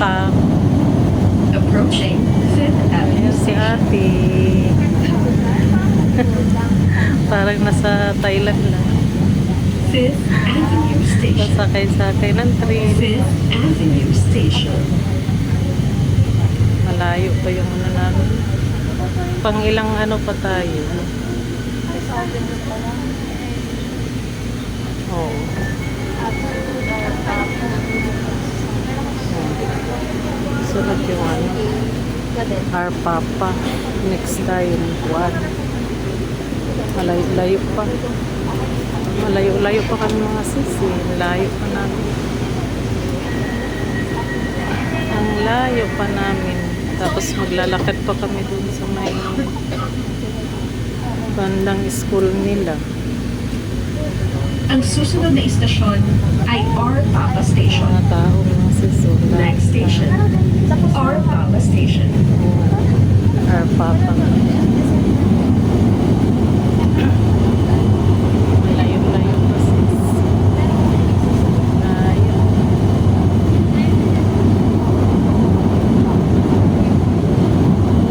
ka. Approaching 5th Avenue Ayan si ate. Parang nasa Thailand lang. 5th Avenue Station. Sasakay-sakay ng train. 5th Avenue Station. Malayo pa yung ano namin. Pang ilang ano pa tayo. Oo. Sunod yung ano. Our Papa. Next time. One. Malayo-layo pa. Malayo-layo pa kami mga sisi. Layo pa namin. Ang layo pa namin. Tapos maglalakad pa kami dun sa may bandang school nila. Ang susunod na istasyon ay R. Papa Station. Mga tao mga sisi. Next station, R. Papa Station. Our Papa. Malayo-layo pa sis. Layo.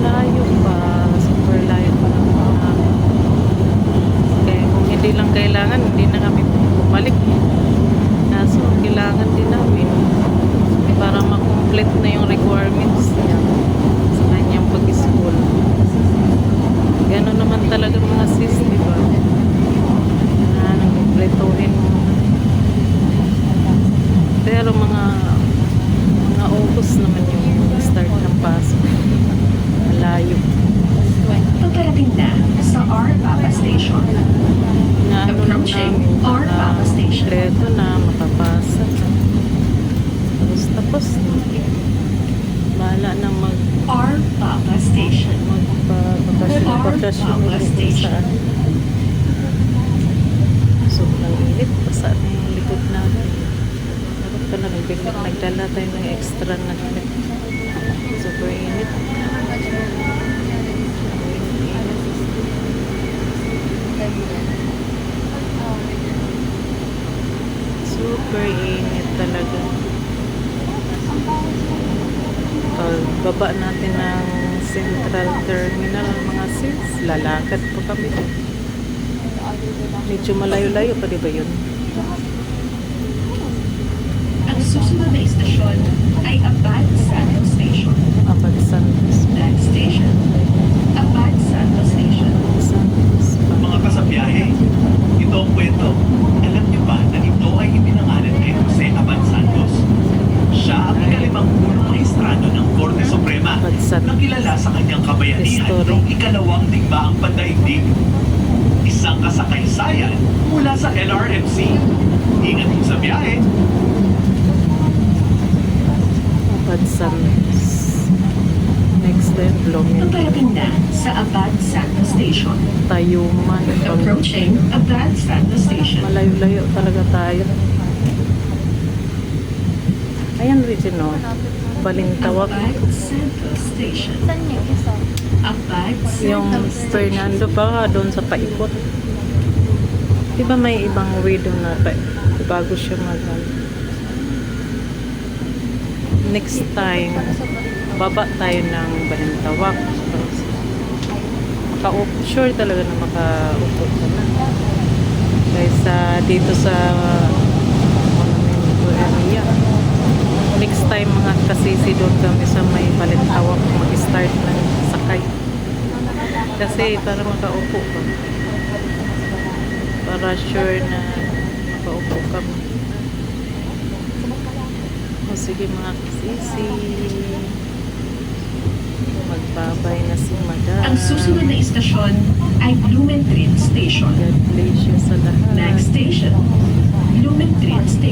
Layo pa. Super layo pa naman namin. Kaya kung hindi lang kailangan, hindi na kami bumalik. Kaso kailangan din namin para ma-complete na yung requirements niya sa kanyang pag-school. Gano'n naman talaga mga sis, di ba? Nang-completohin mo. Pero mga August naman yung start ng pasok. Malayo. Paparating na sa R. Papa Station. Na ano lang Approaching namin, R. Papa Station. kompleto na, makapasa. Tapos na. Bahala na R. Papa Station. magpapakasyon Papa kung Station. saan. Sobrang init. Basa na yung likod natin. Dapat pala nagdala tayo ng extra na damit. Super init. Super init talaga. Pagbaba natin ng Central Terminal mga sis, lalakad pa kami. Medyo malayo-layo pa, di ba yun? Ang susunod na istasyon ay Abad Santos Station. Abad Santos. Next station, Abad Santos Station. Santos pa. Mga kasabiyahe, ito ang kwento. Alam niyo ba na ito ay ipinangalan kay Jose Abad Santos? Siya ang ikalimang punong maestrado ng Korte Suprema Abad Santos. na kilala sa kanyang kabayanihan History. noong ikalawang digmaang pandaigdig. Isang kasakaysayan mula sa LRMC. Ingat po sa biyahe. Abad Santos. Next time, Blooming. Paparating na sa Abad Santos Station. Tayuman. Approaching Abad Santos Station. Malayo-layo talaga tayo. Ayan, Regino. Balintawak. Abad Santos Station. Abad Yung Santos Station. Fernando pa doon sa paikot. Diba may ibang way doon na bago siya next time, baba tayo ng Balintawak. Sure talaga na makaupo ka na. Kaysa dito sa Monumento area. Next time mga kasisi doon kami sa may Balintawak mag-start ng sakay. Kasi para makaupo ka. Para sure na makaupo kami. O sige mga kasisi. Magbabay na si Madam. Ang susunod na istasyon ay Blumentritt Station. God bless you sa lahat. Next station, Blumentritt Station.